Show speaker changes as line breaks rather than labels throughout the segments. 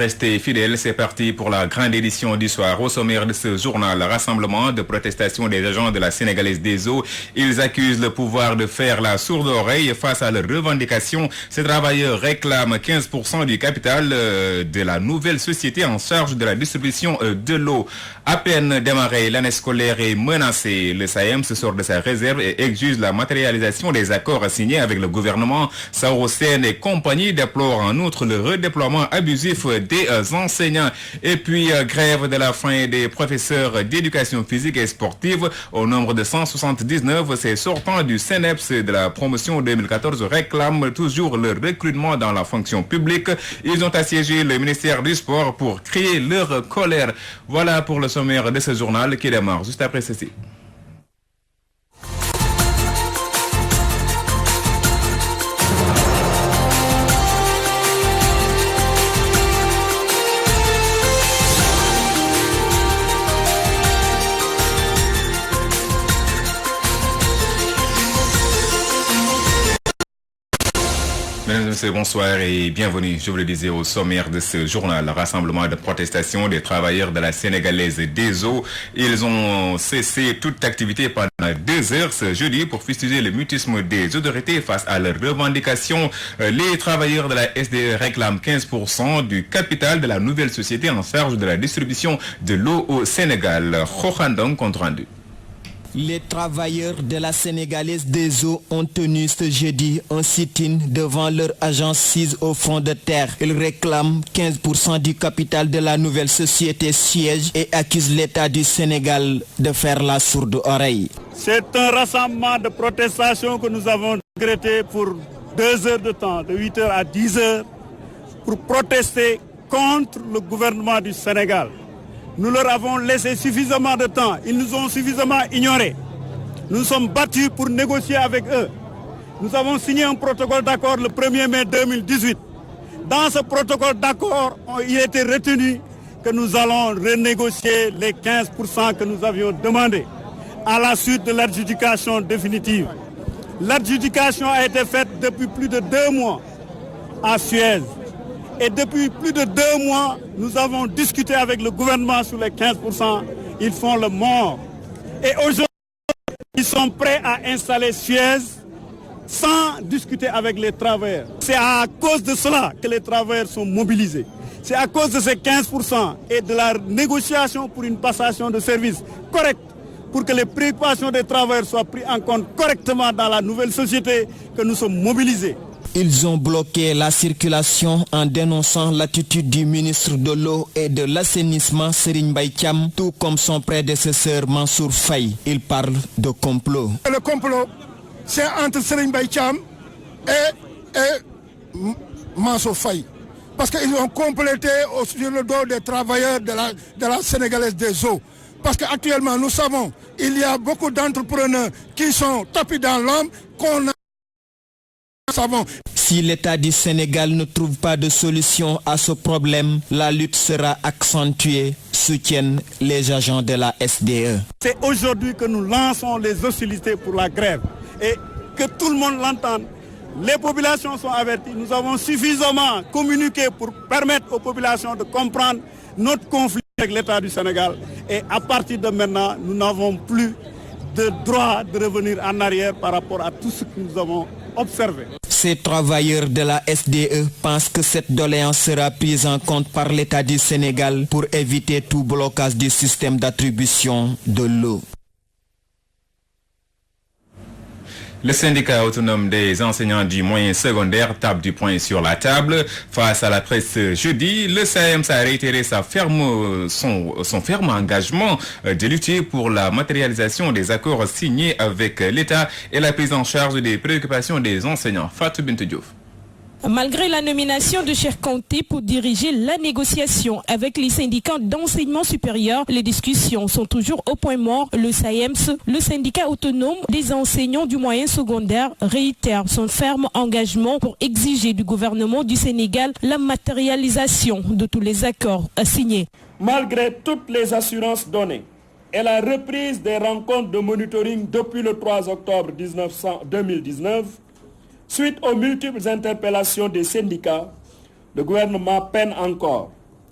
restez fidèles, c'est parti pour la grande édition du soir. Au sommaire de ce journal, rassemblement de protestation des agents de la Sénégalaise des eaux. Ils accusent le pouvoir de faire la sourde oreille face à leurs revendications. Ces travailleurs réclament 15% du capital de la nouvelle société en charge de la distribution de l'eau. À peine démarrée, l'année scolaire est menacée. Le SAEM se sort de sa réserve et exige la matérialisation des accords signés avec le gouvernement. Saourou Sène et compagnie déplorent en outre le redéploiement abusif des enseignants. Et puis, grève de la faim des professeurs d'éducation physique et sportive. Au nombre de 179, ces sortants du CNEPS de la promotion 2014 réclament toujours le recrutement dans la fonction publique. Ils ont assiégé le ministère du Sport pour crier leur colère. Voilà pour le sommaire de ce journal qui démarre juste après ceci. Mesdames et messieurs, bonsoir et bienvenue. Je vous le disais au sommaire de ce journal, rassemblement de protestation des travailleurs de la Sénégalaise des eaux. Ils ont cessé toute activité pendant 2 heures ce jeudi pour fustiger le mutisme des autorités face à leurs revendications. Les travailleurs de la SDE réclament 15% du capital de la nouvelle société en charge de la distribution de l'eau au Sénégal. Khokhandong compte rendu.
Les travailleurs de la Sénégalaise des eaux ont tenu ce jeudi un sit-in devant leur agence sise au fond de terre. Ils réclament 15% du capital de la nouvelle société siège et accusent l'État du Sénégal de faire la sourde oreille.
C'est un rassemblement de protestation que nous avons décrété pour 2 heures de temps, de 8 heures à 10 heures, pour protester contre le gouvernement du Sénégal. Nous leur avons laissé suffisamment de temps. Ils nous ont suffisamment ignorés. Nous nous sommes battus pour négocier avec eux. Nous avons signé un protocole d'accord le 1er mai 2018. Dans ce protocole d'accord, il était retenu que nous allons renégocier les 15% que nous avions demandé à la suite de l'adjudication définitive. L'adjudication a été faite depuis plus de 2 mois à Suez. Et depuis plus de 2 mois, nous avons discuté avec le gouvernement sur les 15%. Ils font le mort. Et aujourd'hui, ils sont prêts à installer Suez sans discuter avec les travailleurs. C'est à cause de cela que les travailleurs sont mobilisés. C'est à cause de ces 15% et de la négociation pour une passation de service correcte, pour que les préoccupations des travailleurs soient prises en compte correctement dans la nouvelle société, que nous sommes mobilisés.
Ils ont bloqué la circulation en dénonçant l'attitude du ministre de l'eau et de l'assainissement Serigne Mbaye Thiam, tout comme son prédécesseur Mansour Faye. Il parle de complot.
Le complot, c'est entre Serigne Mbaye Thiam et Mansour Faye. Parce qu'ils ont complété sur le dos des travailleurs de la Sénégalaise des eaux. Parce qu'actuellement, nous savons, il y a beaucoup d'entrepreneurs qui sont tapis dans l'ombre, qu'on a.
Si l'État du Sénégal ne trouve pas de solution à ce problème, la lutte sera accentuée, soutiennent les agents de la SDE.
C'est aujourd'hui que nous lançons les hostilités pour la grève et que tout le monde l'entende. Les populations sont averties. Nous avons suffisamment communiqué pour permettre aux populations de comprendre notre conflit avec l'État du Sénégal. Et à partir de maintenant, nous n'avons plus de droit de revenir en arrière par rapport à tout ce que nous avons observé.
Ces travailleurs de la SDE pensent que cette doléance sera prise en compte par l'État du Sénégal pour éviter tout blocage du système d'attribution de l'eau.
Le syndicat autonome des enseignants du moyen secondaire tape du poing sur la table. Face à la presse jeudi, le SAEM a réitéré son ferme engagement de lutter pour la matérialisation des accords signés avec l'État et la prise en charge des préoccupations des enseignants. Fatou Bintou Diouf.
Malgré la nomination de Cheikh Kanté pour diriger la négociation avec les syndicats d'enseignement supérieur, les discussions sont toujours au point mort. Le SAEMS, le syndicat autonome des enseignants du moyen secondaire, réitère son ferme engagement pour exiger du gouvernement du Sénégal la matérialisation de tous les accords signés.
Malgré toutes les assurances données et la reprise des rencontres de monitoring depuis le 3 octobre 2019, suite aux multiples interpellations des syndicats, le gouvernement peine encore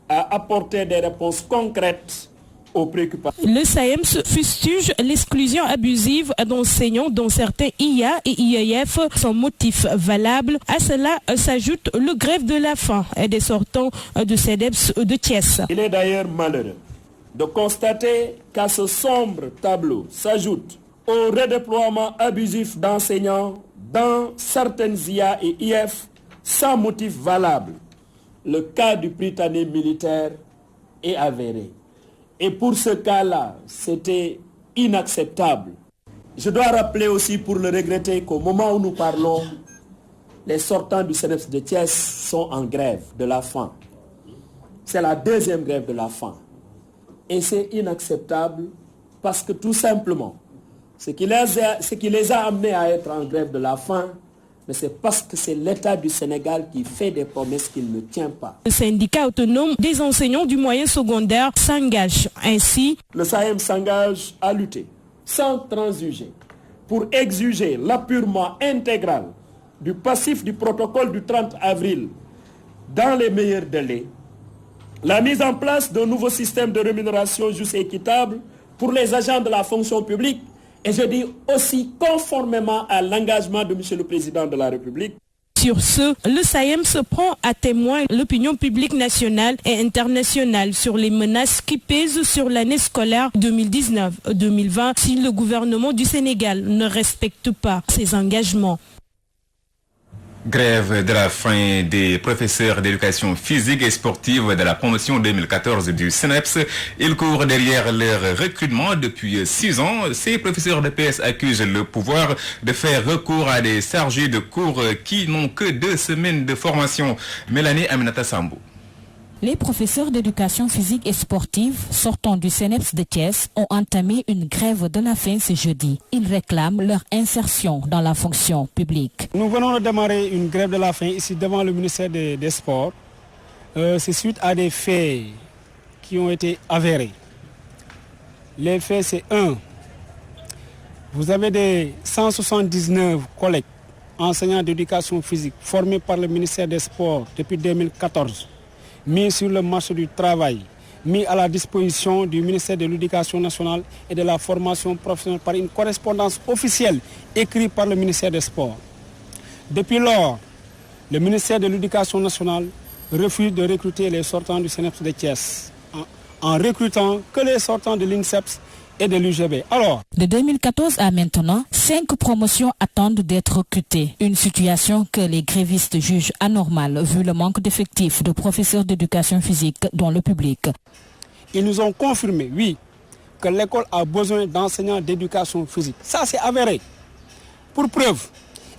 à apporter des réponses concrètes aux préoccupations.
Le SAEMS fustige l'exclusion abusive d'enseignants dont certains IA et IEF sont motifs valables. À cela s'ajoute le grève de la faim des sortants de CEDEPS de Thiès.
Il est d'ailleurs malheureux de constater qu'à ce sombre tableau s'ajoute au redéploiement abusif d'enseignants dans certaines IA et IF sans motif valable. Le cas du Prytanée militaire est avéré. Et pour ce cas-là, c'était inacceptable. Je dois rappeler aussi, pour le regretter, qu'au moment où nous parlons, les sortants du CEDEPS de Thiès sont en grève de la faim. C'est la deuxième grève de la faim. Et c'est inacceptable parce que tout simplement, ce qui les a amenés à être en grève de la faim, mais c'est parce que c'est l'État du Sénégal qui fait des promesses qu'il ne tient pas.
Le syndicat autonome des enseignants du moyen secondaire s'engage ainsi.
Le SAEM s'engage à lutter sans transiger pour exiger l'appurement intégral du passif du protocole du 30 avril dans les meilleurs délais, la mise en place d'un nouveau système de rémunération juste et équitable pour les agents de la fonction publique, et je dis aussi conformément à l'engagement de M. le Président de la République.
Sur ce, le SAEM se prend à témoin l'opinion publique nationale et internationale sur les menaces qui pèsent sur l'année scolaire 2019-2020 si le gouvernement du Sénégal ne respecte pas ses engagements.
Grève de la faim des professeurs d'éducation physique et sportive de la promotion 2014 du CNEPS. Ils courent derrière leur recrutement depuis 6 ans. Ces professeurs de PS accusent le pouvoir de faire recours à des chargés de cours qui n'ont que 2 semaines de formation. Mélanie Aminata Sambou.
Les professeurs d'éducation physique et sportive sortant du CNEPS de Thiès ont entamé une grève de la faim ce jeudi. Ils réclament leur insertion dans la fonction publique.
Nous venons de démarrer une grève de la faim ici devant le ministère des Sports. C'est suite à des faits qui ont été avérés. Les faits, c'est 1. Vous avez des 179 collègues enseignants d'éducation physique formés par le ministère des Sports depuis 2014. Mis sur le marché du travail, mis à la disposition du ministère de l'Éducation nationale et de la formation professionnelle par une correspondance officielle écrite par le ministère des Sports. Depuis lors, le ministère de l'Éducation nationale refuse de recruter les sortants du CNEPS de Thiès en recrutant que les sortants de l'INSEPS et de l'UGB. Alors,
de 2014 à maintenant, 5 promotions attendent d'être recrutées. Une situation que les grévistes jugent anormale vu le manque d'effectifs de professeurs d'éducation physique dans le public.
Ils nous ont confirmé, oui, que l'école a besoin d'enseignants d'éducation physique. Ça, c'est avéré. Pour preuve,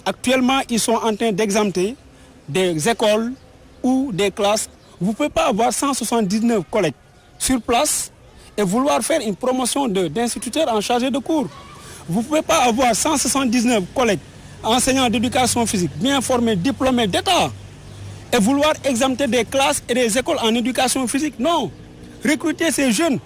actuellement, ils sont en train d'exempter des écoles ou des classes. Vous ne pouvez pas avoir 179 collègues sur place et vouloir faire une promotion d'instituteurs en chargé de cours. Vous ne pouvez pas avoir 179 collègues enseignants d'éducation physique bien formés, diplômés d'État et vouloir exempter des classes et des écoles en éducation physique. Non, recruter ces jeunes.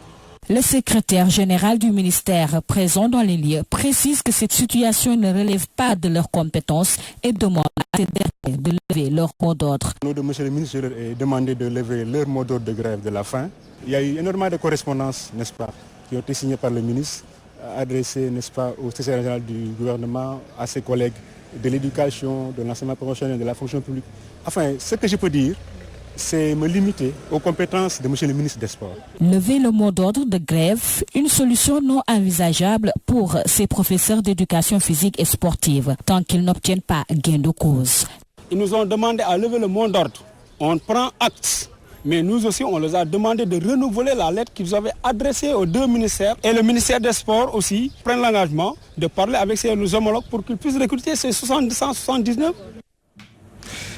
Le secrétaire général du ministère présent dans les lieux précise que cette situation ne relève pas de leurs compétences et demande à ces derniers de lever leur mot d'ordre.
Nous, monsieur le ministre, je leur ai demandé de lever leur mot d'ordre de grève de la faim. Il y a eu énormément de correspondances, n'est-ce pas, qui ont été signées par le ministre, adressées, n'est-ce pas, au secrétaire général du gouvernement, à ses collègues de l'éducation, de l'enseignement professionnel, de la fonction publique. Enfin, ce que je peux dire, c'est me limiter aux compétences de monsieur le ministre des Sports.
Lever le mot d'ordre de grève, une solution non envisageable pour ces professeurs d'éducation physique et sportive, tant qu'ils n'obtiennent pas gain de cause.
Ils nous ont demandé à lever le mot d'ordre. On prend acte. Mais nous aussi, on les a demandé de renouveler la lettre qu'ils avaient adressée aux 2 ministères. Et le ministère des Sports aussi prend l'engagement de parler avec ses homologues pour qu'ils puissent recruter ces 179.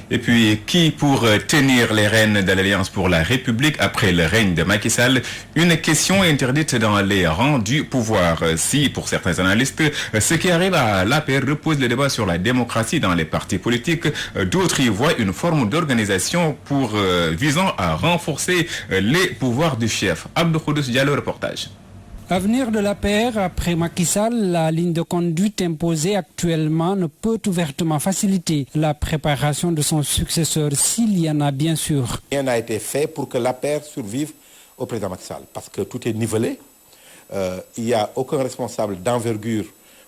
Et puis, qui pour tenir les rênes de l'Alliance pour la République après le règne de Macky Sall? Une question interdite dans les rangs du pouvoir. Si, pour certains analystes, ce qui arrive à l'APR repose le débat sur la démocratie dans les partis politiques, d'autres y voient une forme d'organisation visant à renforcer les pouvoirs du chef. Abdou Khoudous Diallo, reportage.
Avenir de l'APR après Macky Sall, la ligne de conduite imposée actuellement ne peut ouvertement faciliter la préparation de son successeur s'il y en a bien sûr.
Rien n'a été fait pour que l'APR survive au président Macky Sall parce que tout est nivelé. Il n'y a aucun responsable d'envergure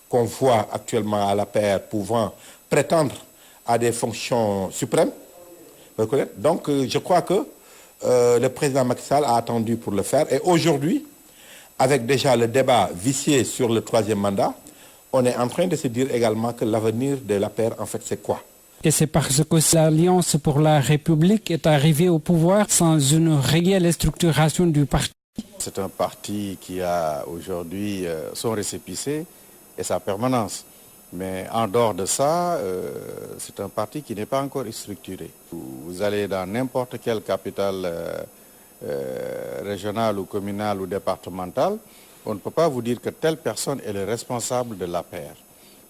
qu'on voit actuellement à l'APR pouvant prétendre à des fonctions suprêmes. Donc je crois que le président Macky Sall a attendu pour le faire et aujourd'hui, avec déjà le débat vicié sur le 3e mandat, on est en train de se dire également que l'avenir de l'APR, en fait, c'est quoi?
Et c'est parce que l'Alliance pour la République est arrivée au pouvoir sans une réelle structuration du parti.
C'est un parti qui a aujourd'hui son récépissé et sa permanence. Mais en dehors de ça, c'est un parti qui n'est pas encore structuré. Vous allez dans n'importe quelle capitale régionale ou communale ou départementale, on ne peut pas vous dire que telle personne est le responsable de l'APR.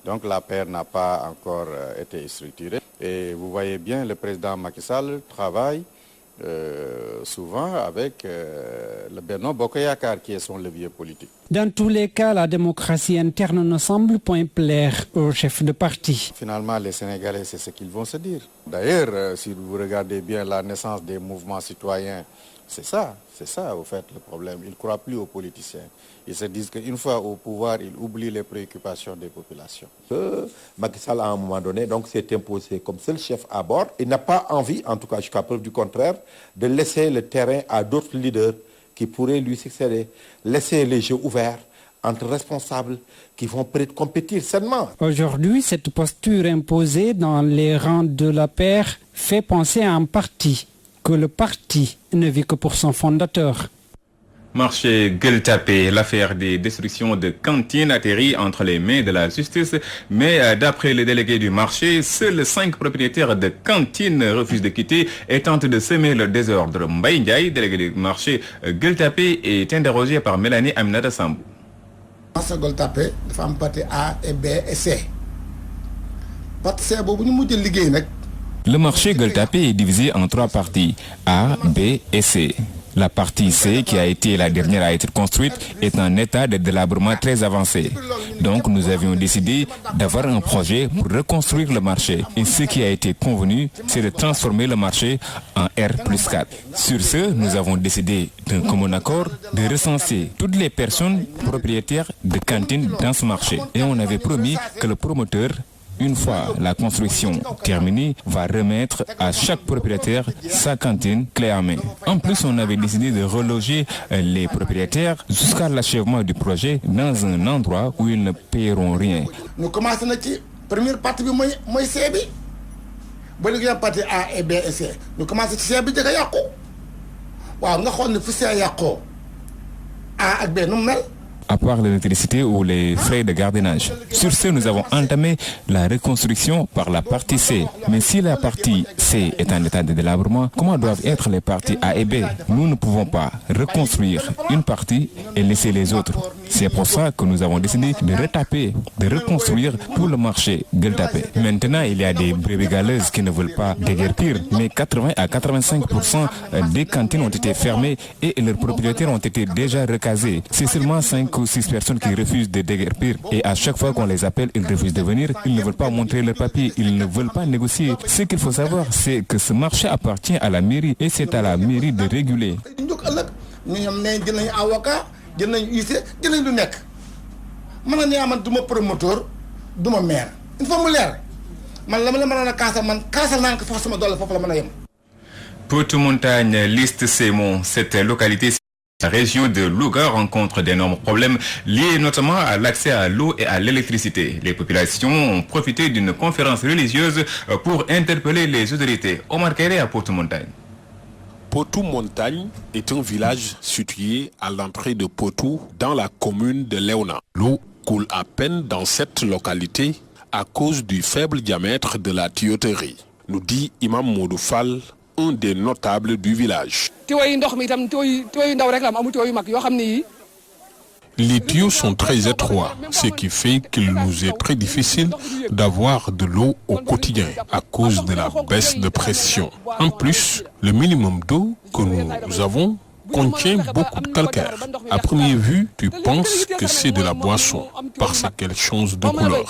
Donc l'APR n'a pas encore été structurée. Et vous voyez bien, le président Macky Sall travaille souvent avec le Benno Bokk Yakaar qui est son levier politique.
Dans tous les cas, la démocratie interne ne semble point plaire au chef de parti.
Finalement, les Sénégalais, c'est ce qu'ils vont se dire. D'ailleurs, si vous regardez bien la naissance des mouvements citoyens, c'est ça au fait le problème. Ils ne croient plus aux politiciens. Ils se disent qu'une fois au pouvoir, ils oublient les préoccupations des populations.
Macky Sall, à un moment donné, donc s'est imposé comme seul chef à bord. Il n'a pas envie, en tout cas jusqu'à preuve du contraire, de laisser le terrain à d'autres leaders qui pourraient lui succéder. Laisser les jeux ouverts entre responsables qui vont peut-être compétir sainement.
Aujourd'hui, cette posture imposée dans les rangs de l'APR fait penser à un parti que le parti ne vit que pour son fondateur.
Marché Gueule Tapée, l'affaire des destructions de cantines atterrit entre les mains de la justice, mais d'après le délégué du marché, seuls 5 propriétaires de cantines refusent de quitter et tentent de semer le désordre. Mbaye Ndiaye, délégué du marché Gueule Tapée, est interrogé par Mélanie Aminata Sambou.
Marché Gueule Tapée, dafa am partie A et B et C. Partie C boobu ñu mujj liggéey nag.
Le marché Gueule Tapée est divisé en 3 parties, A, B et C. La partie C, qui a été la dernière à être construite, est en état de délabrement très avancé. Donc nous avions décidé d'avoir un projet pour reconstruire le marché. Et ce qui a été convenu, c'est de transformer le marché en R+4. Sur ce, nous avons décidé d'un commun accord de recenser toutes les personnes propriétaires de cantines dans ce marché. Et on avait promis que le promoteur, une fois la construction terminée, va remettre à chaque propriétaire sa cantine clé en main. En plus, on avait décidé de reloger les propriétaires jusqu'à l'achèvement du projet dans un endroit où ils ne paieront rien.
Nous commençons la première partie bi mooy C bi ba léegi partie A et B et C nous commençons ci C bi jëkk a yàqu waaw nga xool ne fu C yàqoo A ak B nu mu mel.
À part l'électricité ou les frais de gardiennage. Sur ce, nous avons entamé la reconstruction par la partie C. Mais si la partie C est en état de délabrement, comment doivent être les parties A et B? Nous ne pouvons pas reconstruire une partie et laisser les autres. C'est pour ça que nous avons décidé de retaper, de reconstruire tout le marché Gueule Tapée. Maintenant, il y a des brebis galeuses qui ne veulent pas déguerpir, mais 80 à 85% des cantines ont été fermées et leurs propriétaires ont été déjà recasés. C'est seulement 5 ou 6 personnes qui refusent de déguerpir et à chaque fois qu'on les appelle, ils refusent de venir, ils ne veulent pas montrer leurs papiers, ils ne veulent pas négocier. Ce qu'il faut savoir, c'est que ce marché appartient à la mairie et c'est à la mairie de réguler.
Potou-Montagne liste ces mots. Cette localité, la région de Louga rencontre d'énormes problèmes liés notamment à l'accès à l'eau et à l'électricité. Les populations ont profité d'une conférence religieuse pour interpeller les autorités. Omar Kéré à Potou-Montagne.
Potou-Montagne est un village situé à l'entrée de Potou dans la commune de Léona. L'eau coule à peine dans cette localité à cause du faible diamètre de la tuyauterie, nous dit Imam Modou Fall, un des notables du village. Les tuyaux sont très étroits, ce qui fait qu'il nous est très difficile d'avoir de l'eau au quotidien à cause de la baisse de pression. En plus, le minimum d'eau que nous avons contient beaucoup de calcaire. À première vue, tu penses que c'est de la boisson parce qu'elle change de couleur.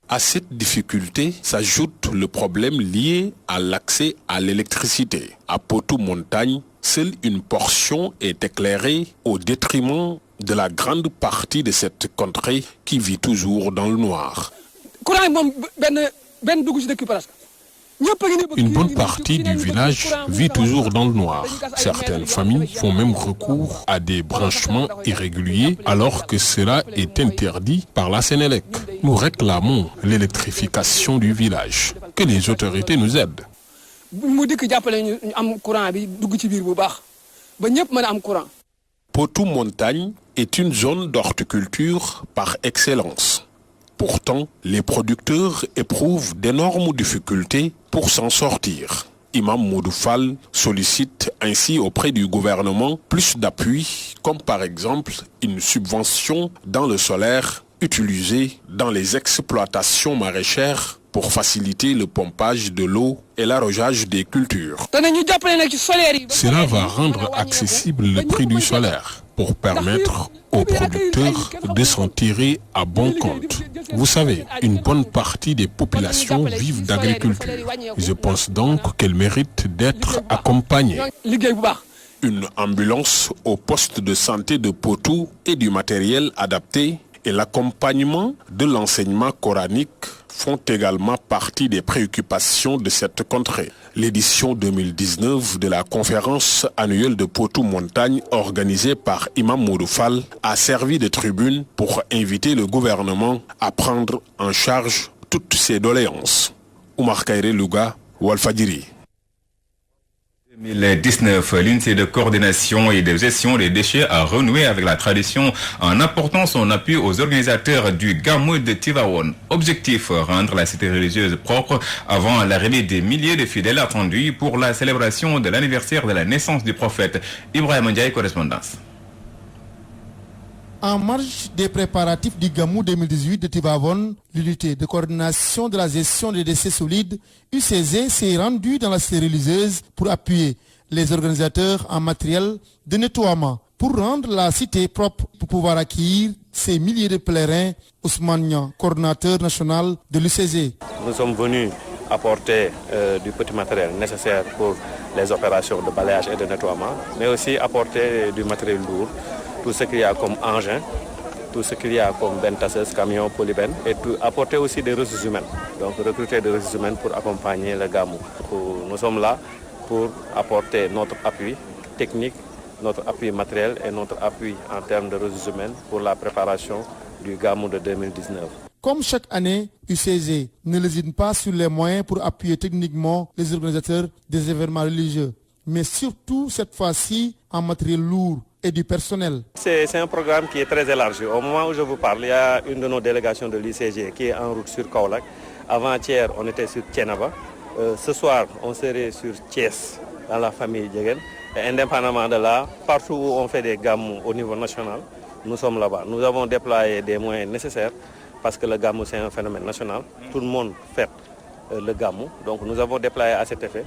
À cette difficulté s'ajoute le problème lié à l'accès à l'électricité. À Potou-Montagne, seule une portion est éclairée au détriment de la grande partie de cette contrée qui vit toujours dans le noir. Une bonne partie du village vit toujours dans le noir. Certaines familles font même recours à des branchements irréguliers alors que cela est interdit par la Sénélec. Nous réclamons l'électrification du village. Que les autorités nous aident. Potou-Montagne est une zone d'horticulture par excellence. Pourtant, les producteurs éprouvent d'énormes difficultés pour s'en sortir. Imam Modou Fall sollicite ainsi auprès du gouvernement plus d'appui, comme par exemple une subvention dans le solaire utilisée dans les exploitations maraîchères pour faciliter le pompage de l'eau et l'arrosage des cultures. Cela va rendre accessible le prix du solaire pour permettre aux producteurs de s'en tirer à bon compte. Vous savez, une bonne partie des populations vivent d'agriculture. Je pense donc qu'elles méritent d'être accompagnées. Une ambulance au poste de santé de Potou et du matériel adapté et l'accompagnement de l'enseignement coranique font également partie des préoccupations de cette contrée. L'édition 2019 de la conférence annuelle de Potou-Montagne organisée par Imam Modou Fall a servi de tribune pour inviter le gouvernement à prendre en charge toutes ces doléances. Oumar Kairé Louga, Walfadjiri.
2019, l'unité de coordination et de gestion des déchets a renoué avec la tradition en apportant son appui aux organisateurs du Gamou de Tivaouane. Objectif, rendre la cité religieuse propre avant l'arrivée des milliers de fidèles attendus pour la célébration de l'anniversaire de la naissance du prophète. Ibrahim Ndiaye, correspondance.
En marge des préparatifs du Gamou 2018 de Tivaouane, l'unité de coordination de la gestion des déchets solides, UCG, s'est rendue dans la cité religieuse pour appuyer les organisateurs en matériel de nettoiement. Pour rendre la cité propre pour pouvoir accueillir ces milliers de pèlerins, Ousmane Niang, coordinateur national de l'UCG.
Nous sommes venus apporter du petit matériel nécessaire pour les opérations de balayage et de nettoiement, mais aussi apporter du matériel lourd. Tout ce qu'il y a comme engin, tout ce qu'il y a comme bentasseuse, camion, polybène, et apporter aussi des ressources humaines. Donc recruter des ressources humaines pour accompagner le Gamou. Nous sommes là pour apporter notre appui technique, notre appui matériel et notre appui en termes de ressources humaines pour la préparation du Gamou de 2019.
Comme chaque année, UCG ne lésine pas sur les moyens pour appuyer techniquement les organisateurs des événements religieux, mais surtout cette fois-ci en matériel lourd et du personnel.
C'est un programme qui est très élargi. Au moment où je vous parle, il y a une de nos délégations de l'UCG qui est en route sur Kaolack. Avant-hier, on était sur Thiénaba. Ce soir, on serait sur Thiès, dans la famille Djegen. Et indépendamment de là, partout où on fait des gamous au niveau national, nous sommes là-bas. Nous avons déployé des moyens nécessaires parce que le gamou, c'est un phénomène national. Tout le monde fait le gamou. Donc nous avons déployé à cet effet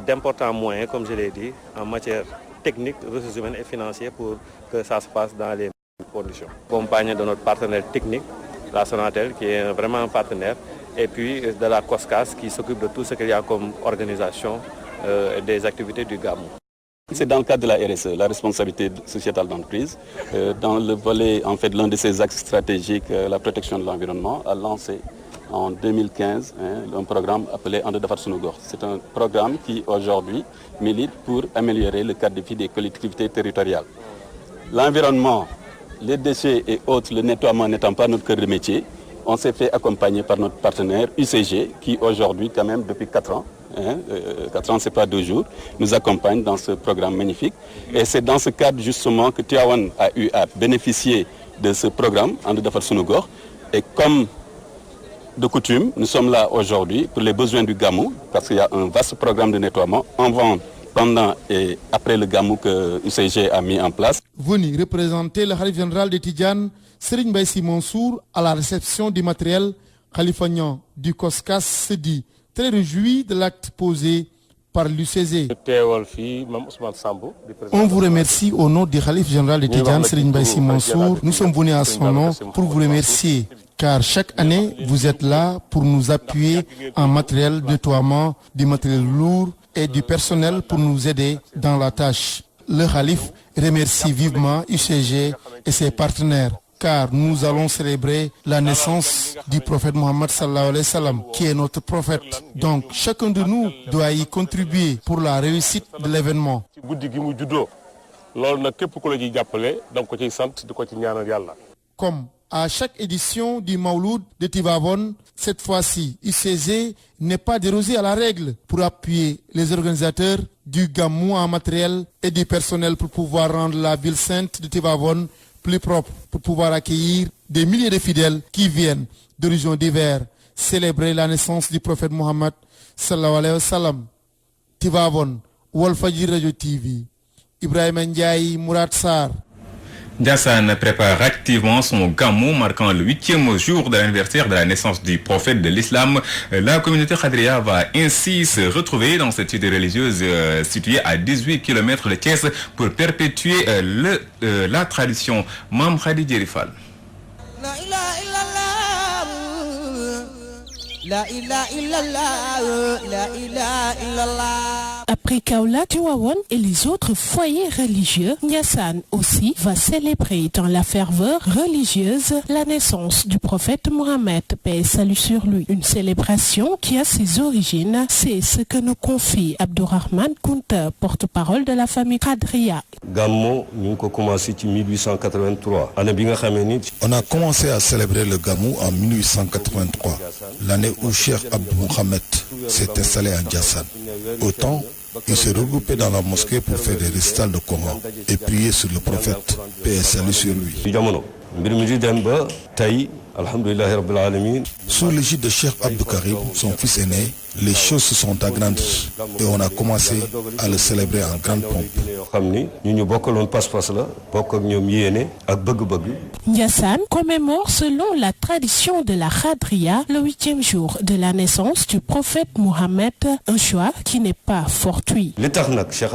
d'importants moyens, comme je l'ai dit, en matière technique, ressources humaines et financières pour que ça se passe dans les conditions. Accompagné de notre partenaire technique, la Sonatel, qui est vraiment un partenaire, et puis de la COSCAS qui s'occupe de tout ce qu'il y a comme organisation des activités du Gamou.
C'est dans le cadre de la RSE, la responsabilité sociétale d'entreprise. Dans le volet, en fait, l'un de ses axes stratégiques, la protection de l'environnement, a lancé en 2015 un programme appelé Ande Dafar Sunugor. C'est un programme qui aujourd'hui milite pour améliorer le cadre de vie des collectivités territoriales. L'environnement, les déchets et autres, le nettoiement n'étant pas notre cœur de métier, on s'est fait accompagner par notre partenaire UCG qui aujourd'hui quand même depuis 4 ans, 4 ans c'est pas 2 jours, nous accompagne dans ce programme magnifique. Et c'est dans ce cadre justement que Tivaouane a eu à bénéficier de ce programme Ande Dafar Sunugor. Et comme de coutume, nous sommes là aujourd'hui pour les besoins du Gamou, parce qu'il y a un vaste programme de nettoiement avant, pendant et après le Gamou que UCG a mis en place.
Venu représenter le Khalif général de Tidjane, Serigne Baye Sy Mansour, à la réception du matériel, Khalifa Niang du COSCAS se dit très réjoui de l'acte posé par l'UCG. On vous remercie au nom du Khalife général de Tidjane, Serigne Mbaye Sy Mansour. Nous sommes venus à son nom pour vous remercier, car chaque année, vous êtes là pour nous appuyer en matériel de nettoiement, du matériel lourd et du personnel pour nous aider dans la tâche. Le Khalife remercie vivement UCG et ses partenaires, car nous allons célébrer la naissance du prophète Mohammed sallallahu alayhi wa sallam, qui est notre prophète. Donc chacun de nous doit y contribuer pour la réussite de l'événement. Comme à chaque édition du Mawlud de Tivaouane, cette fois-ci, UCG n'est pas dérogé à la règle pour appuyer les organisateurs du Gamou en matériel et du personnel pour pouvoir rendre la ville sainte de Tivaouane plus propre, pour pouvoir accueillir des milliers de fidèles qui viennent d'horizons divers célébrer la naissance du prophète Mohammed sallallahu alayhi wa sallam. Tivaouane, Walfadjri Radio TV, Ibrahima Ndiaye, Mourad Sarr.
Ndiassane prépare activement son gamou marquant le 8e jour de l'anniversaire de la naissance du prophète de l'islam. La communauté Khadria va ainsi se retrouver dans cette cité religieuse située à 18 km de Thiès pour perpétuer la tradition. Mam Khadi Djerifal.
Après Kaola, Tivaouane et les autres foyers religieux, Ndiassane aussi va célébrer dans la ferveur religieuse la naissance du prophète Mohammed, paix et salut sur lui. Une célébration qui a ses origines, c'est ce que nous confie Abdourahman Kounta, porte-parole de la famille Khadria.
Gamou, nous avons commencé en 1883.
On a commencé à célébrer le Gamou en 1883, l'année où Cheikh Abdou Mohamed s'est installé à Ndiassane. Autant, ils se regroupaient dans la mosquée pour faire des récitals de Coran et prier sur le prophète, paix et salut sur lui. Sous l'égide de Cheikh Abdou Karim, son fils aîné, les choses se sont agrandies et on a commencé à le célébrer en grande pompe.
Ndiassane commémore selon la tradition de la Khadria le 8e jour de la naissance du prophète Mohammed, un choix qui n'est pas fortuit.
Cheikh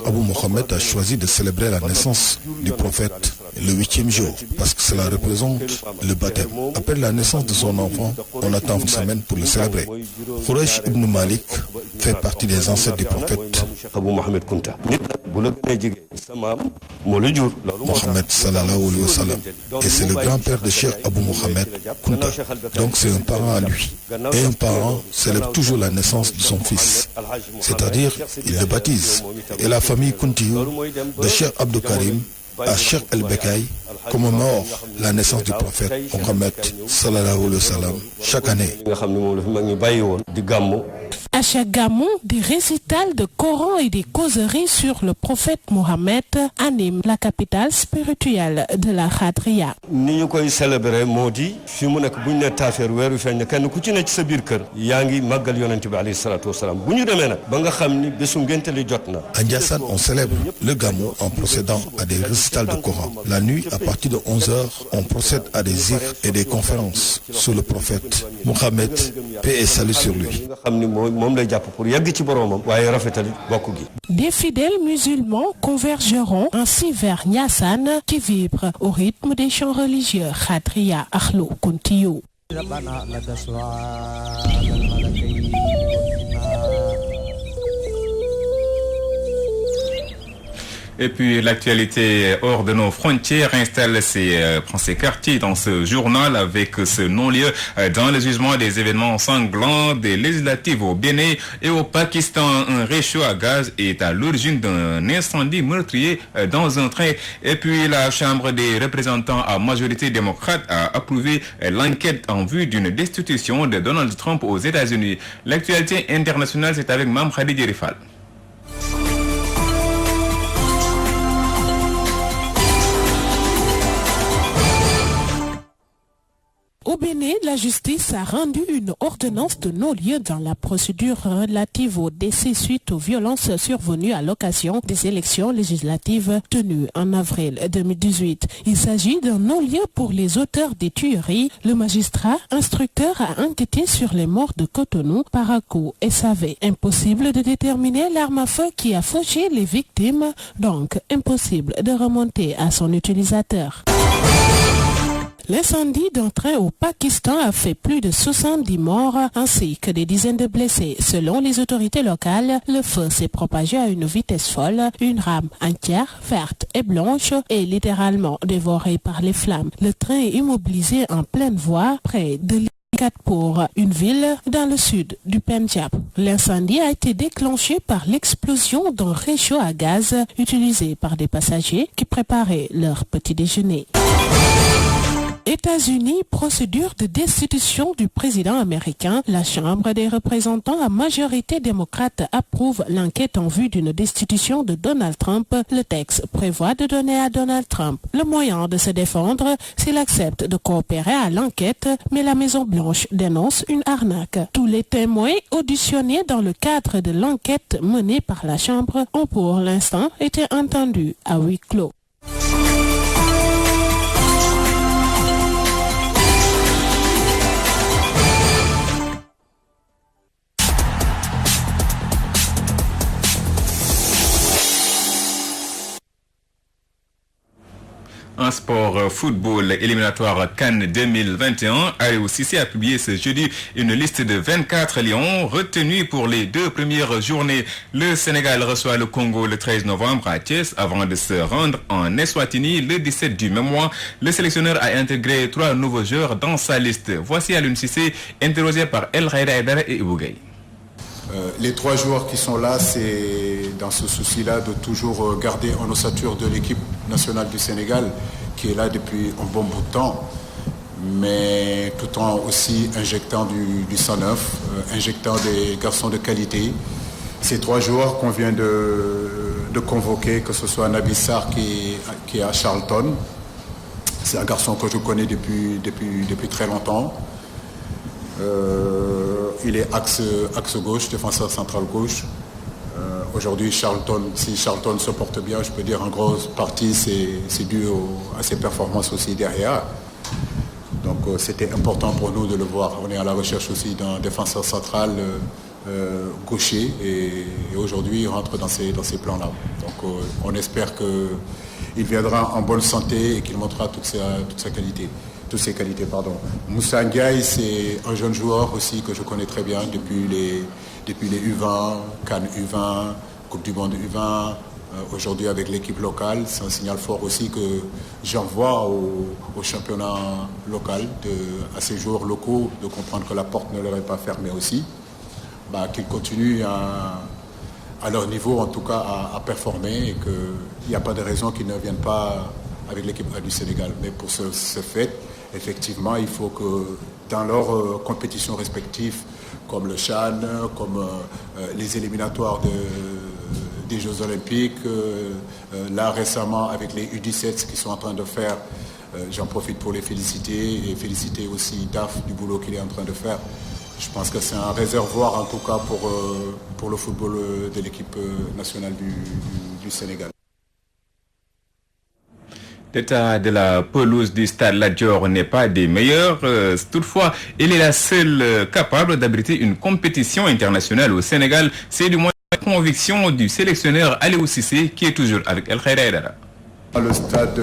Abou Mohamed a choisi de célébrer la naissance du prophète le 8e jour parce que cela représente le baptême. Après la naissance de son enfant, on attend une semaine pour le célébrer. Khouresh ibn Malik fait partie des ancêtres du prophète Mohammed sallallahu alayhi wa sallam. Et c'est le grand-père de Cheikh Abou Mohamed Kounta. Donc c'est un parent à lui. Et un parent célèbre toujours la naissance de son fils. C'est-à-dire, il le baptise. Et la famille Kountiou de Cheikh Abdou Karim à Cheikh El Bekkay commémore la naissance du prophète Mohammed sallallahu alayhi wa sallam chaque année.
À chaque gamou, des récitals de Coran et des causeries sur le prophète Mohammed animent la capitale spirituelle de la Khadria.
À Ndiassane, on célèbre le gamou en procédant à des récitals de Coran. La nuit, à partir de 11h, on procède à des zikrs et des conférences sur le prophète Mohammed, paix et salut sur lui.
Des fidèles musulmans convergeront ainsi vers Ndiassane qui vibre au rythme des chants religieux Khadria Akhlo Kountiou.
Et puis l'actualité hors de nos frontières installe ses quartiers dans ce journal avec ce non-lieu dans le jugement des événements sanglants des législatives au Bénin et au Pakistan. Un réchaud à gaz est à l'origine d'un incendie meurtrier dans un train. Et puis la Chambre des représentants à majorité démocrate a approuvé l'enquête en vue d'une destitution de Donald Trump aux États-Unis. L'actualité internationale, c'est avec Mam Khadi Djerifal.
Au Bénin, journée, la justice a rendu une ordonnance de non-lieu dans la procédure relative au décès suite aux violences survenues à l'occasion des élections législatives tenues en avril 2018. Il s'agit d'un non-lieu pour les auteurs des tueries. Le magistrat instructeur a enquêté sur les morts de Cotonou, Parakou et Savé. Impossible de déterminer l'arme à feu qui a fauché les victimes, donc impossible de remonter à son utilisateur. L'incendie d'un train au Pakistan a fait plus de 70 morts ainsi que des dizaines de blessés. Selon les autorités locales, le feu s'est propagé à une vitesse folle. Une rame entière, verte et blanche, est littéralement dévorée par les flammes. Le train est immobilisé en pleine voie près de pour une ville dans le sud du Pendjab. L'incendie a été déclenché par l'explosion d'un réchaud à gaz utilisé par des passagers qui préparaient leur petit déjeuner. États-Unis, procédure de destitution du président américain. La Chambre des représentants à majorité démocrate approuve l'enquête en vue d'une destitution de Donald Trump. Le texte prévoit de donner à Donald Trump le moyen de se défendre s'il accepte de coopérer à l'enquête, mais la Maison-Blanche dénonce une arnaque. Tous les témoins auditionnés dans le cadre de l'enquête menée par la Chambre ont pour l'instant été entendus à huis clos.
En sport football éliminatoire Cannes 2021, Aliou Cissé a publié ce jeudi une liste de 24 lions retenus pour les 2 premières journées. Le Sénégal reçoit le Congo le 13 novembre à Thiès avant de se rendre en Eswatini le 17 du même mois. Le sélectionneur a intégré 3 nouveaux joueurs dans sa liste. Voici Aliou Cissé interrogé par El Khayra et Ibou Gueye.
Les 3 joueurs qui sont là, c'est dans ce souci-là de toujours garder en ossature de l'équipe nationale du Sénégal, qui est là depuis un bon bout de temps, mais tout en aussi injectant du sang neuf, injectant des garçons de qualité. Ces 3 joueurs qu'on vient de convoquer, que ce soit Naby Sarr qui est à Charlton, c'est un garçon que je connais depuis très longtemps. Il est axe gauche, défenseur central gauche. Aujourd'hui, si Charlton se porte bien, je peux dire en grosse partie, c'est dû à ses performances aussi derrière. Donc c'était important pour nous de le voir. On est à la recherche aussi d'un défenseur central gaucher et aujourd'hui il rentre dans ces plans-là. Donc on espère qu'il viendra en bonne santé et qu'il montrera toutes ses qualités. Moussa Ndiaye, c'est un jeune joueur aussi que je connais très bien depuis les U20, Cannes U20, Coupe du Monde U20, aujourd'hui avec l'équipe locale. C'est un signal fort aussi que j'envoie au championnat local, à ces joueurs locaux, de comprendre que la porte ne leur est pas fermée aussi, qu'ils continuent à leur niveau en tout cas à performer et qu'il n'y a pas de raison qu'ils ne viennent pas avec l'équipe A du Sénégal. Mais pour ce fait, effectivement, il faut que dans leurs compétitions respectives, comme le CHAN, comme les éliminatoires des Jeux Olympiques, là récemment avec les U17 qui sont en train de faire, j'en profite pour les féliciter et féliciter aussi DAF du boulot qu'il est en train de faire. Je pense que c'est un réservoir en tout cas pour le football de l'équipe nationale du Sénégal.
L'état de la pelouse du stade Lat Dior n'est pas des meilleurs. Toutefois, il est la seule capable d'abriter une compétition internationale au Sénégal. C'est du moins la conviction du sélectionneur Aliou Cissé qui est toujours avec El Khayra.
Le stade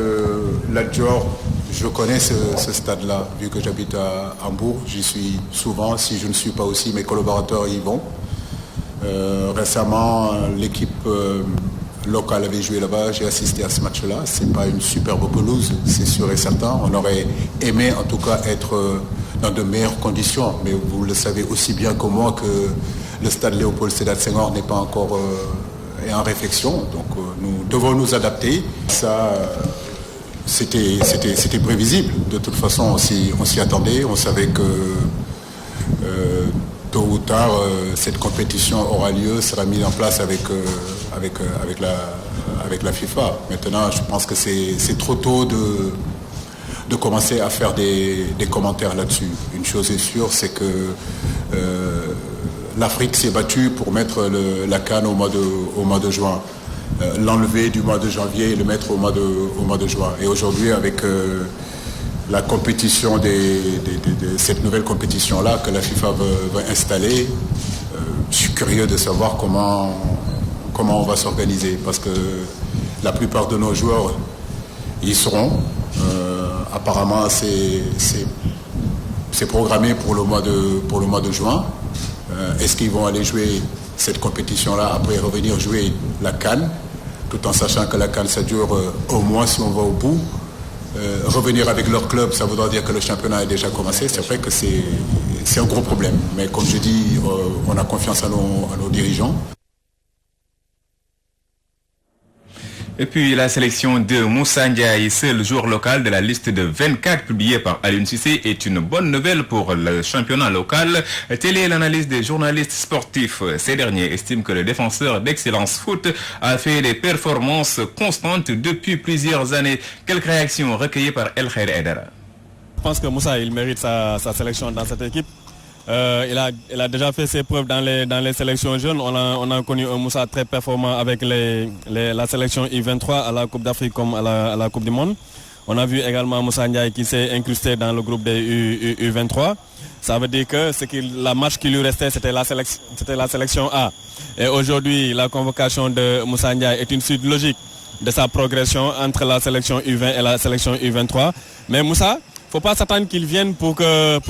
Lat Dior, je connais ce stade-là, vu que j'habite à Hambourg. J'y suis souvent. Si je ne suis pas aussi, mes collaborateurs y vont. Récemment, l'équipe local avait joué là-bas, j'ai assisté à ce match-là. C'est pas une superbe pelouse, c'est sûr et certain. On aurait aimé en tout cas être dans de meilleures conditions, mais vous le savez aussi bien que moi que le stade Léopold Sédar Senghor n'est pas encore en réflexion, donc nous devons nous adapter. Ça, c'était prévisible. De toute façon, on s'y attendait, on savait que tôt ou tard, cette compétition aura lieu, sera mise en place avec la FIFA. Maintenant, je pense que c'est trop tôt de commencer à faire des commentaires là-dessus. Une chose est sûre, c'est que l'Afrique s'est battue pour mettre la CAN au mois de juin. L'enlever du mois de janvier et le mettre au mois de juin. Et aujourd'hui, avec la compétition cette nouvelle compétition-là que la FIFA veut installer, je suis curieux de savoir comment on va s'organiser. Parce que la plupart de nos joueurs y seront. Apparemment, c'est programmé pour le mois de juin. Est-ce qu'ils vont aller jouer cette compétition-là, après revenir jouer la CAN, tout en sachant que la CAN, ça dure au moins si on va au bout. Revenir avec leur club, ça voudra dire que le championnat a déjà commencé. C'est vrai que c'est un gros problème. Mais comme je dis, on a confiance à nos dirigeants.
Et puis la sélection de Moussa Ndiaye, seul joueur local de la liste de 24 publiée par Aliou Cissé, est une bonne nouvelle pour le championnat local. Telle est l'analyse des journalistes sportifs. Ces derniers estiment que le défenseur d'Excellence Foot a fait des performances constantes depuis plusieurs années. Quelques réactions recueillies par El Khair Aidara.
Je pense que Moussa, il mérite sa sélection dans cette équipe. Il a déjà fait ses preuves dans les sélections jeunes. On a connu un Moussa très performant avec la sélection U23 à la Coupe d'Afrique comme à la Coupe du Monde. On a vu également Moussa Ndiaye qui s'est incrusté dans le groupe des U23. Ça veut dire que la marche qui lui restait, c'était la sélection A. Et aujourd'hui, la convocation de Moussa Ndiaye est une suite logique de sa progression entre la sélection U20 et la sélection U23. Mais Moussa, il ne faut pas s'attendre qu'il vienne pour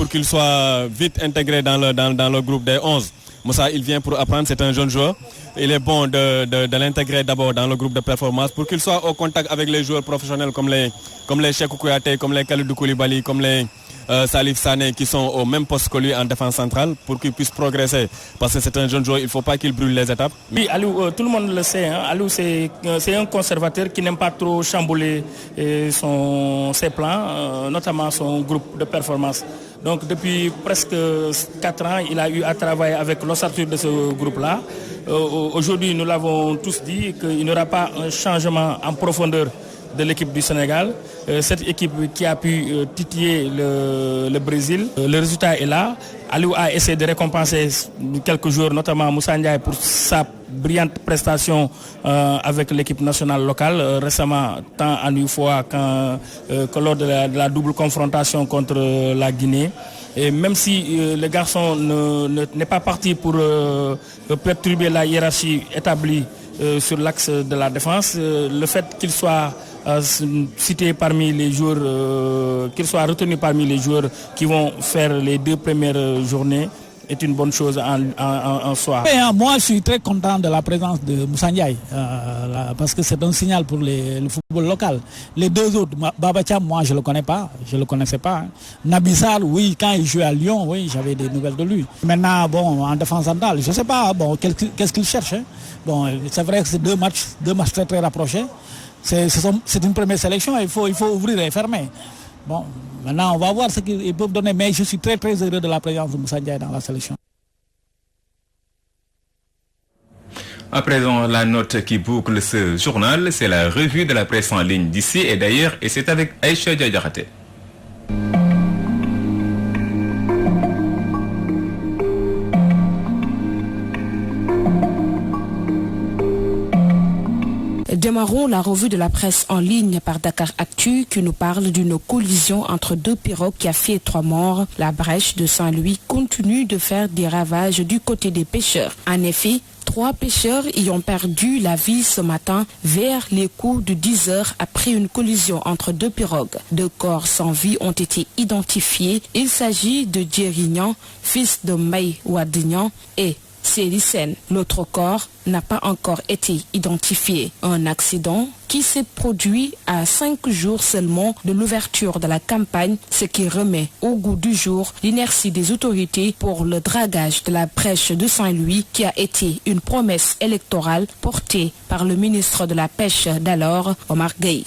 qu'il soit vite intégré dans le groupe des 11. Moussa, il vient pour apprendre, c'est un jeune joueur. Il est bon de l'intégrer d'abord dans le groupe de performance pour qu'il soit au contact avec les joueurs professionnels comme les Cheikhou Kouyaté, comme les Kalidou Koulibaly, comme les Salif Sané qui sont au même poste que lui en défense centrale pour qu'il puisse progresser. Parce que c'est un jeune joueur, il ne faut pas qu'il brûle les étapes.
Oui, Aliou, tout le monde le sait. Aliou, c'est un conservateur qui n'aime pas trop chambouler ses plans, notamment son groupe de performance. Donc depuis presque 4 ans, il a eu à travailler avec l'ossature de ce groupe-là. Aujourd'hui, nous l'avons tous dit qu'il n'y aura pas un changement en profondeur de l'équipe du Sénégal. Cette équipe qui a pu titiller le Brésil, le résultat est là. Aliou a essayé de récompenser quelques joueurs, notamment Moussa Ndiaye, pour sa brillante prestation avec l'équipe nationale locale récemment, tant en UFOA que lors de la double confrontation contre la Guinée. Et même si le garçon n'est pas parti pour perturber la hiérarchie établie sur l'axe de la défense, le fait qu'il soit cité parmi les joueurs, qu'il soit retenu parmi les joueurs qui vont faire les 2 premières journées est une bonne chose en soi.
Moi, je suis très content de la présence de Moussa Ndiaye parce que c'est un signal pour le football local. Les 2 autres, Baba Thiam, moi, je ne le connais pas, je ne le connaissais pas. Naby Sarr, oui, quand il jouait à Lyon, oui, j'avais des nouvelles de lui. Maintenant, bon, en défense centrale, je ne sais pas, bon, qu'est-ce qu'il cherche. Bon, c'est vrai que c'est 2 matchs très très rapprochés. C'est une première sélection, il faut ouvrir et fermer. Bon, maintenant on va voir ce qu'ils peuvent donner, mais je suis très très heureux de la présence de Moussa Ndiaye dans la sélection.
À présent, la note qui boucle ce journal, c'est la revue de la presse en ligne d'ici et d'ailleurs, et c'est avec Aïcha Diadarate.
Démarrons la revue de la presse en ligne par Dakar Actu qui nous parle d'une collision entre 2 pirogues qui a fait 3 morts. La brèche de Saint-Louis continue de faire des ravages du côté des pêcheurs. En effet, 3 pêcheurs y ont perdu la vie ce matin vers les coups de 10 heures après une collision entre 2 pirogues. 2 corps sans vie ont été identifiés. Il s'agit de Djerignan, fils de Mbaye Wadignan, et Célissène. L'autre corps n'a pas encore été identifié. Un accident qui s'est produit à 5 jours seulement de l'ouverture de la campagne, ce qui remet au goût du jour l'inertie des autorités pour le dragage de la brèche de Saint-Louis qui a été une promesse électorale portée par le ministre de la Pêche d'alors, Omar Gueye.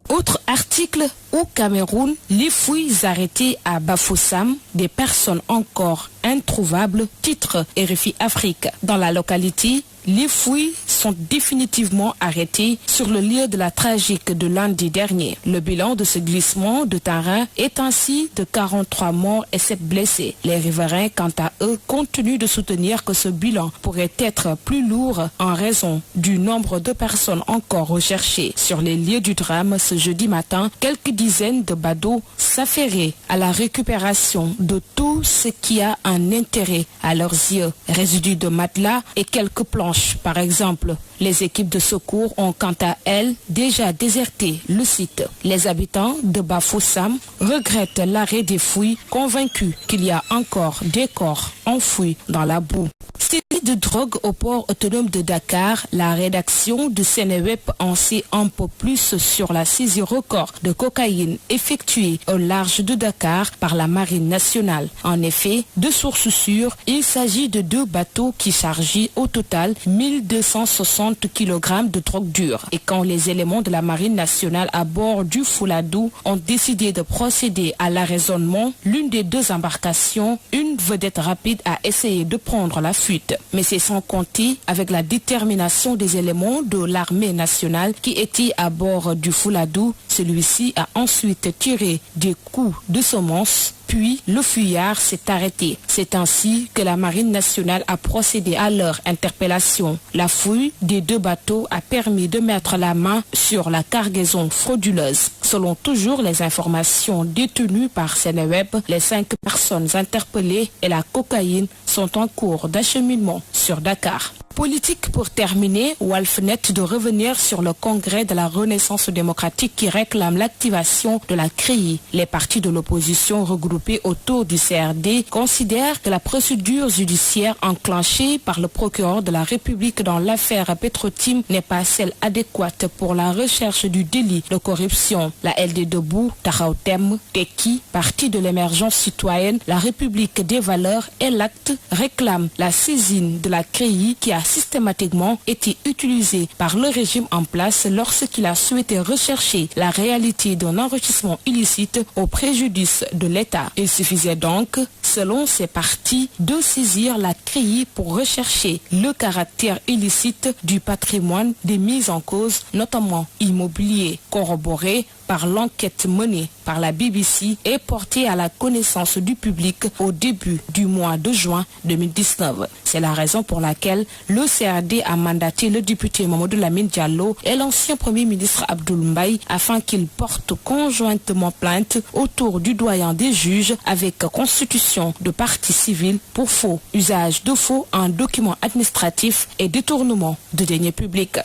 Autre article, au Cameroun, les fouilles arrêtées à Bafoussam, des personnes encore introuvables, titre RFI Afrique. Dans la localité, les fouilles sont définitivement arrêtés sur le lieu de la tragique de lundi dernier. Le bilan de ce glissement de terrain est ainsi de 43 morts et 7 blessés. Les riverains, quant à eux, continuent de soutenir que ce bilan pourrait être plus lourd en raison du nombre de personnes encore recherchées. Sur les lieux du drame, ce jeudi matin, quelques dizaines de badauds s'affairaient à la récupération de tout ce qui a un intérêt à leurs yeux. Résidus de matelas et quelques planches, par exemple. Les équipes de secours ont quant à elles déjà déserté le site. Les habitants de Bafoussam regrettent l'arrêt des fouilles, convaincus qu'il y a encore des corps enfouis dans la boue. Saisie de drogue au port autonome de Dakar, la rédaction de Seneweb en sait un peu plus sur la saisie record de cocaïne effectuée au large de Dakar par la Marine nationale. En effet, de sources sûres, il s'agit de 2 bateaux qui chargeaient au total 1260 kg de drogue dure. Et quand les éléments de la Marine nationale à bord du Fouladou ont décidé de procéder à l'arraisonnement, l'une des 2 embarcations, une vedette rapide, a essayé de prendre la fuite. Mais c'est sans compter avec la détermination des éléments de l'armée nationale qui étaient à bord du Fouladou. Celui-ci a ensuite tiré des coups de semonce, puis le fuyard s'est arrêté. C'est ainsi que la Marine nationale a procédé à leur interpellation. La fouille des 2 bateaux a permis de mettre la main sur la cargaison frauduleuse. Selon toujours les informations détenues par Seneweb, les 5 personnes interpellées et la cocaïne sont en cours d'acheminement sur Dakar. Politique pour terminer, Walfnet de revenir sur le congrès de la Renaissance démocratique qui réclame l'activation de la CREI. Les partis de l'opposition regroupés autour du CRD considèrent que la procédure judiciaire enclenchée par le procureur de la République dans l'affaire Petrotim n'est pas celle adéquate pour la recherche du délit de corruption. La LD Debout, Tahaoutem, Teki, Parti de l'émergence citoyenne, la République des valeurs et l'Acte réclament la saisine de la CREI qui a systématiquement été utilisé par le régime en place lorsqu'il a souhaité rechercher la réalité d'un enrichissement illicite au préjudice de l'État. Il suffisait donc, selon ces partis, de saisir la CREI pour rechercher le caractère illicite du patrimoine des mises en cause, notamment immobilier, corroboré par l'enquête menée par la BBC et portée à la connaissance du public au début du mois de juin 2019. C'est la raison pour laquelle le CRD a mandaté le député Mamadou Lamine Diallo et l'ancien Premier ministre Abdoul Mbaye afin qu'ils portent conjointement plainte autour du doyen des juges avec constitution de partie civile pour faux, usage de faux en documents administratifs et détournement de deniers publics.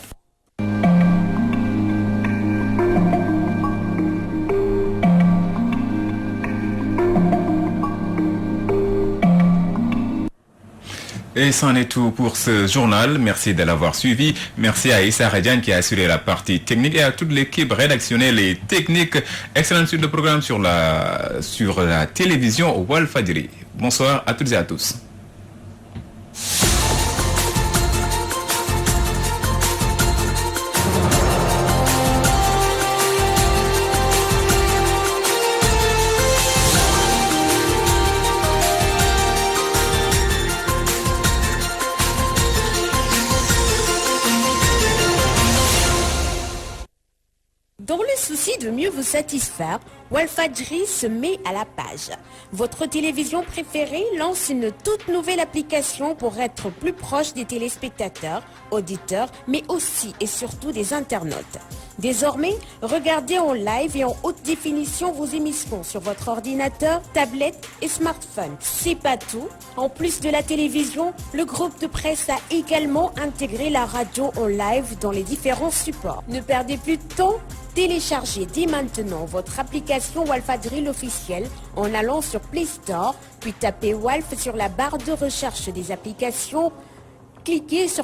Et c'en est tout pour ce journal. Merci de l'avoir suivi. Merci à Issa Radian qui a assuré la partie technique et à toute l'équipe rédactionnelle et technique. Excellente suite de programme sur la télévision Walfadjri. Bonsoir à toutes et à tous.
Dans le souci de mieux vous satisfaire, Walfadjri se met à la page. Votre télévision préférée lance une toute nouvelle application pour être plus proche des téléspectateurs, auditeurs, mais aussi et surtout des internautes. Désormais, regardez en live et en haute définition vos émissions sur votre ordinateur, tablette et smartphone. C'est pas tout. En plus de la télévision, le groupe de presse a également intégré la radio en live dans les différents supports. Ne perdez plus de temps. Téléchargez dès maintenant votre application Walfadjri l'officiel en allant sur Play Store, puis tapez Walf sur la barre de recherche des applications. Cliquez sur